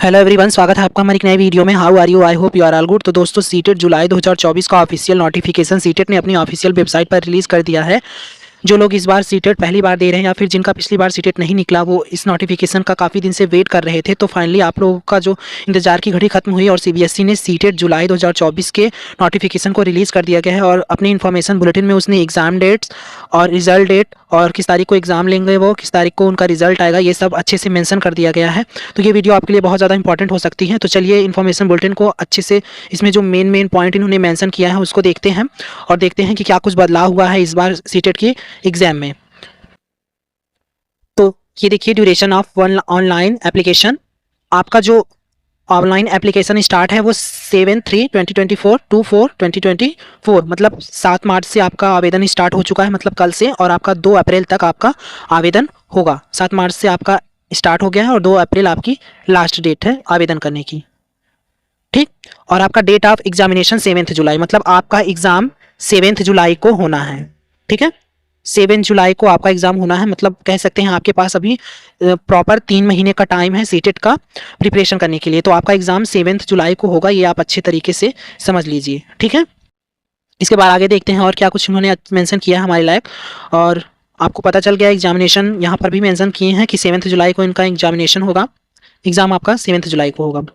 Hello everyone, स्वागत है आपका हमारी एक नई वीडियो में। How are you? I hope you are all good. तो दोस्तों, सीटेट जुलाई 2024 का ऑफिशियल नोटिफिकेशन सीटेट ने अपनी ऑफिशियल वेबसाइट पर रिलीज़ कर दिया है। जो लोग इस बार सीटेट पहली बार दे रहे हैं या फिर जिनका पिछली बार सीटेट नहीं निकला, वो इस नोटिफिकेशन का काफ़ी दिन से वेट कर रहे थे। तो फाइनली आप लोगों का जो इंतजार की घड़ी खत्म हुई और सीबीएसई ने सीटेट जुलाई 2024 के नोटिफिकेशन को रिलीज़ कर दिया गया है। और अपनी इन्फॉर्मेशन बुलेटिन में उसने एग्ज़ाम डेट्स और रिजल्ट डेट और किस तारीख को एग्ज़ाम लेंगे, वो किस तारीख को उनका रिजल्ट आएगा, ये सब अच्छे से मेंशन कर दिया गया है। तो ये वीडियो आपके लिए बहुत ज़्यादा इंपॉर्टेंट हो सकती है। तो चलिए इन्फॉर्मेशन बुलेटिन को अच्छे से, इसमें जो मेन पॉइंट इन्होंने मेंशन किया है उसको देखते हैं और देखते हैं कि क्या कुछ बदलाव हुआ है इस बार सीटेट की एग्ज़ाम में। तो ये देखिए, duration of one online application. आपका जो ऑनलाइन एप्लीकेशन स्टार्ट है वो 7/3/2024 टू 4/2024, मतलब 7 मार्च से आपका आवेदन स्टार्ट हो चुका है, मतलब कल से। और आपका 2 अप्रैल तक आपका आवेदन होगा। 7 मार्च से आपका स्टार्ट हो गया है और 2 अप्रैल आपकी लास्ट डेट है आवेदन करने की, ठीक। और आपका डेट ऑफ एग्जामिनेशन 7 जुलाई, मतलब आपका एग्ज़ाम 7 जुलाई को होना है, ठीक है। 7 जुलाई को आपका एग्ज़ाम होना है, मतलब कह सकते हैं आपके पास अभी प्रॉपर 3 महीने का टाइम है सीटेट का प्रिपरेशन करने के लिए। तो आपका एग्ज़ाम 7 जुलाई को होगा, ये आप अच्छे तरीके से समझ लीजिए, ठीक है। इसके बाद आगे देखते हैं और क्या कुछ उन्होंने मेंशन किया है हमारे लायक। और आपको पता चल गया एग्जामिनेशन यहाँ पर भी मेंशन किए हैं कि 7 जुलाई को इनका एग्जामिनेशन होगा। एग्ज़ाम आपका 7 जुलाई को होगा।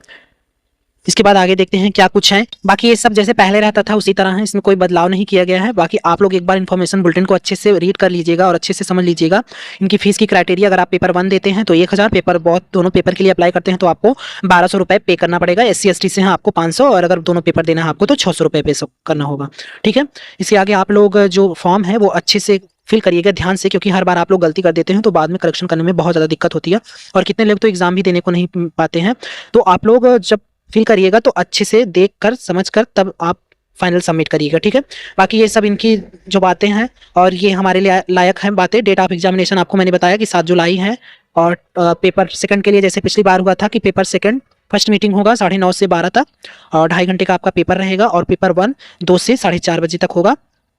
इसके बाद आगे देखते हैं क्या कुछ है। बाकी ये सब जैसे पहले रहता था उसी तरह है, इसमें कोई बदलाव नहीं किया गया है। बाकी आप लोग एक बार इन्फॉर्मेशन बुलेटिन को अच्छे से रीड कर लीजिएगा और अच्छे से समझ लीजिएगा। इनकी फीस की क्राइटेरिया, अगर आप पेपर 1 देते हैं तो 1000, पेपर बहुत दोनों पेपर के लिए अप्लाई करते हैं तो आपको 1200 रुपये पे करना पड़ेगा। SC ST से हैं आपको 500, और अगर दोनों पेपर देना है आपको तो 600 रुपये पे करना होगा, ठीक है। इसके आगे आप लोग जो फॉर्म है वो अच्छे से फिल करिएगा ध्यान से, क्योंकि हर बार आप लोग गलती कर देते हैं तो बाद में करेक्शन करने में बहुत ज़्यादा दिक्कत होती है। और कितने लोग तो एग्ज़ाम भी देने को नहीं पाते हैं। तो आप लोग जब फिल करिएगा तो अच्छे से देख कर समझ कर तब आप फाइनल सबमिट करिएगा, ठीक है। बाकी ये सब इनकी जो बातें हैं और ये हमारे लिए लायक हैं बातें। डेट ऑफ एग्जामिनेशन आपको मैंने बताया कि 7 जुलाई है। और पेपर सेकंड के लिए जैसे पिछली बार हुआ था कि पेपर सेकंड फर्स्ट मीटिंग होगा 9:30 से 12 तक और 2.5 घंटे का आपका पेपर रहेगा। और पेपर 1 2 से 4:30 बजे तक होगा,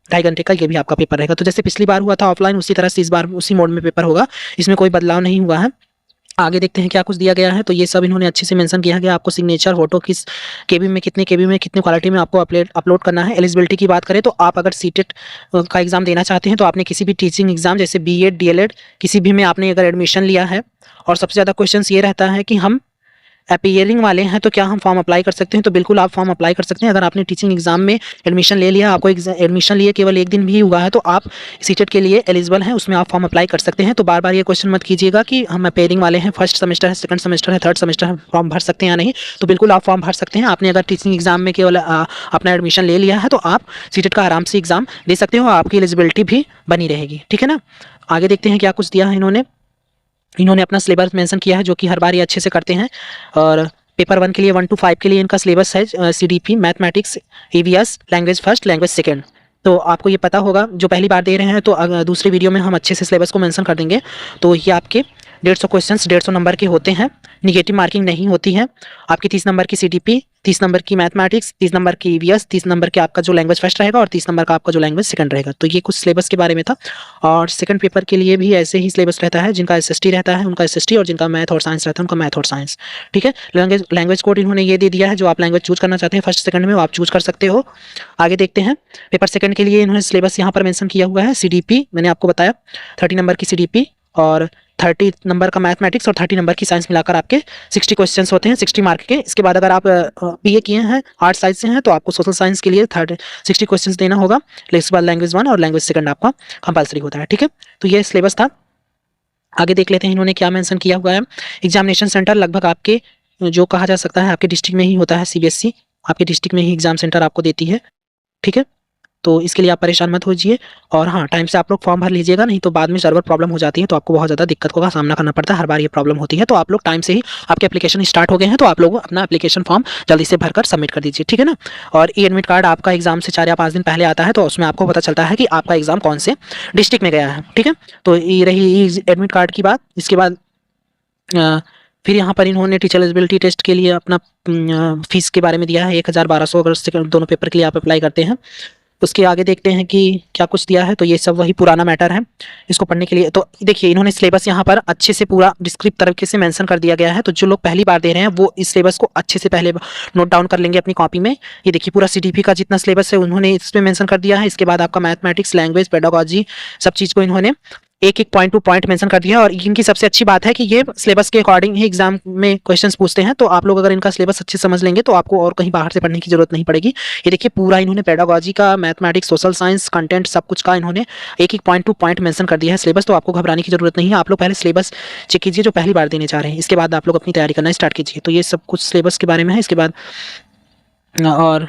2.5 घंटे का ये भी आपका पेपर रहेगा। तो जैसे पिछली बार हुआ था ऑफलाइन, उसी तरह से इस बार उसी मोड में पेपर होगा, इसमें कोई बदलाव नहीं हुआ है। आगे देखते हैं क्या कुछ दिया गया है। तो ये सब इन्होंने अच्छे से मेंशन किया है कि आपको सिग्नेचर फोटो किस केबी में, कितने केबी में, कितने क्वालिटी में आपको अपलोड करना है। एलिजिबिलिटी की बात करें तो आप अगर सीटेट का एग्ज़ाम देना चाहते हैं तो आपने किसी भी टीचिंग एग्ज़ाम जैसे BEd DLEd किसी भी में आपने अगर एडमिशन लिया है, और सबसे ज़्यादा क्वेश्चन ये रहता है कि हम अपीयरिंग वाले हैं तो क्या हम फॉर्म अप्लाई कर सकते हैं। तो बिल्कुल आप फॉर्म अप्लाई कर सकते हैं। अगर आपने टीचिंग एग्जाम में एडमिशन ले लिया, आपको एडमिशन लिए केवल 1 दिन भी हुआ है, तो आप सीटेट के लिए एलिजिबल हैं, उसमें आप फॉर्म अप्लाई कर सकते हैं। तो बार बार ये क्वेश्चन मत कीजिएगा कि हम अपीयरिंग वाले हैं, फर्स्ट सेमेस्टर है, सेकंड सेमेस्टर है, थर्ड सेमेस्टर है, फॉर्म भर सकते हैं या नहीं। तो बिल्कुल आप फॉर्म भर सकते हैं। आपने अगर टीचिंग एग्जाम में केवल अपना एडमिशन ले लिया है तो आप सीटेट का आराम से एग्जाम दे सकते हो, आपकी एलिजिबिलिटी भी बनी रहेगी, ठीक है ना। आगे देखते हैं क्या कुछ दिया है इन्होंने अपना सिलेबस मेंशन किया है, जो कि हर बार ये अच्छे से करते हैं। और पेपर 1 के लिए 1 to 5 के लिए इनका सिलेबस है CDP, mathematics, EVS, language first, language second. तो आपको ये पता होगा, जो पहली बार दे रहे हैं तो दूसरे वीडियो में हम अच्छे से सिलेबस को मेंशन कर देंगे। तो ये आपके 150 क्वेश्चंस 150 नंबर के होते हैं, निगेटिव मार्किंग नहीं होती है। आपकी 30 नंबर की CDP, 30 नंबर की मैथमेटिक्स, 30 नंबर की EVS, 30 नंबर के आपका जो लैंग्वेज फर्स्ट रहेगा और 30 नंबर का आपका जो लैंग्वेज सेकंड रहेगा। तो ये कुछ सिलेबस के बारे में था। और सेकंड पेपर के लिए भी ऐसे ही सिलेबस रहता है, जिनका SST रहता है उनका SST, और जिनका मैथ और साइंस रहता है उनका मैथ और साइंस, ठीक है। लैंग्वेज कोड इन्होंने ये दे दिया है, जो आप लैंग्वेज चूज करना चाहते हैं फर्स्ट सेकंड में वो आप चूज कर सकते हो। आगे देखते हैं पेपर सेकंड के लिए इन्होंने सिलेबस यहाँ पर मेंशन किया हुआ है। CDP मैंने आपको बताया 30 नंबर की CDP और 30 नंबर का मैथमेटिक्स और 30 नंबर की साइंस मिलाकर आपके 60 क्वेश्चंस होते हैं, 60 मार्क के। इसके बाद अगर आप BA किए हैं, आर्ट साइंस से हैं, तो आपको सोशल साइंस के लिए 60 क्वेश्चंस देना होगा। इसके बाद लैंग्वेज 1 और लैंग्वेज सेकंड आपका कंपलसरी होता है, ठीक है। तो ये सिलेबस था। आगे देख लेते हैं इन्होंने क्या मेंशन किया हुआ है। एग्जामिनेशन सेंटर लगभग आपके जो कहा जा सकता है आपके डिस्ट्रिक्ट में ही होता है। CBSE आपके डिस्ट्रिक्ट में ही एग्जाम सेंटर आपको देती है, ठीक है। तो इसके लिए आप परेशान मत होइए। और हाँ, टाइम से आप लोग फॉर्म भर लीजिएगा, नहीं तो बाद में सर्वर प्रॉब्लम हो जाती है तो आपको बहुत ज़्यादा दिक्कत का सामना करना पड़ता है। हर बार ये प्रॉब्लम होती है। तो आप लोग टाइम से ही, आपके एप्लीकेशन स्टार्ट हो गए हैं तो आप लोग अपना एप्लीकेशन फॉर्म जल्दी से भरकर सबमिट कर दीजिए, ठीक है ना। और एडमिट कार्ड आपका एग्जाम से 4 या 5 दिन पहले आता है, तो उसमें आपको पता चलता है कि आपका एग्जाम कौन से डिस्ट्रिक्ट में गया है, ठीक है। तो ये रही एडमिट कार्ड की बात। इसके बाद फिर यहाँ पर इन्होंने टीचर एलिजिबिलिटी टेस्ट के लिए अपना फीस के बारे में दिया है 1000 1200, अगर दोनों पेपर के लिए आप अप्लाई करते हैं उसके आगे देखते हैं कि क्या कुछ दिया है। तो ये सब वही पुराना मैटर है इसको पढ़ने के लिए। तो देखिए इन्होंने सिलेबस यहाँ पर अच्छे से पूरा डिस्क्रिप्ट तरीके से मेंशन कर दिया गया है। तो जो लोग पहली बार दे रहे हैं वो इस सिलेबस को अच्छे से पहले नोट डाउन कर लेंगे अपनी कॉपी में। ये देखिए पूरा सीडीपी का जितना सिलेबस है उन्होंने इसमें मेंशन कर दिया है। इसके बाद आपका मैथमेटिक्स, लैंग्वेज, पेडागोजी, सब चीज़ को इन्होंने एक एक पॉइंट टू पॉइंट मेंशन कर दिया है। और इनकी सबसे अच्छी बात है कि ये सिलेबस के अकॉर्डिंग ही एग्जाम में क्वेश्चंस पूछते हैं। तो आप लोग अगर इनका सिलेबस अच्छे से समझ लेंगे तो आपको और कहीं बाहर से पढ़ने की जरूरत नहीं पड़ेगी। ये देखिए पूरा इन्होंने पेडागोजी का, मैथमेटिक्स, सोशल साइंस, कंटेंट, सब कुछ का इन्होंने एक एक पॉइंट टू पॉइंट मेंशन कर दिया है सिलेबस। तो आपको घबराने की जरूरत नहीं है। आप लोग पहले सिलेबस चेक कीजिए जो पहली बार देने जा रहे हैं, इसके बाद आप लोग अपनी तैयारी करना स्टार्ट कीजिए। तो ये सब कुछ सिलेबस के बारे में है। इसके बाद और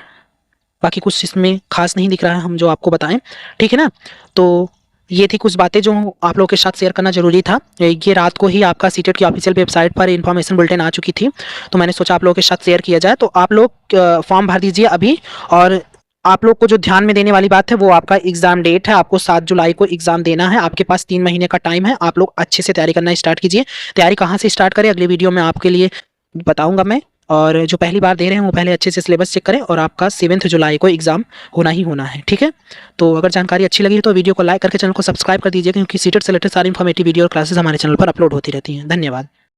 बाकी कुछ इसमें खास नहीं दिख रहा है हम जो आपको बताएं, ठीक है ना। तो ये थी कुछ बातें जो आप लोगों के साथ शेयर करना जरूरी था। ये रात को ही आपका सीटेट की ऑफिशियल वेबसाइट पर इन्फॉर्मेशन बुलेटिन आ चुकी थी, तो मैंने सोचा आप लोगों के साथ शेयर किया जाए। तो आप लोग फॉर्म भर दीजिए अभी। और आप लोग को जो ध्यान में देने वाली बात है वो आपका एग्जाम डेट है। आपको 7 जुलाई को एग्जाम देना है। आपके पास 3 महीने का टाइम है। आप लोग अच्छे से तैयारी करना स्टार्ट कीजिए। तैयारी कहाँ से स्टार्ट करें अगली वीडियो में आपके लिए बताऊंगा मैं। और जो पहली बार दे रहे हैं वो पहले अच्छे से सिलेबस चेक करें। और आपका 7 जुलाई को एग्जाम होना ही होना है, ठीक है। तो अगर जानकारी अच्छी लगी तो वीडियो को लाइक करके चैनल को सब्सक्राइब कर दीजिए, क्योंकि सीटेट से रिलेटेड सारी इन्फॉर्मेटिव वीडियो और क्लासेस हमारे चैनल पर अपलोड होती रहती हैं। धन्यवाद।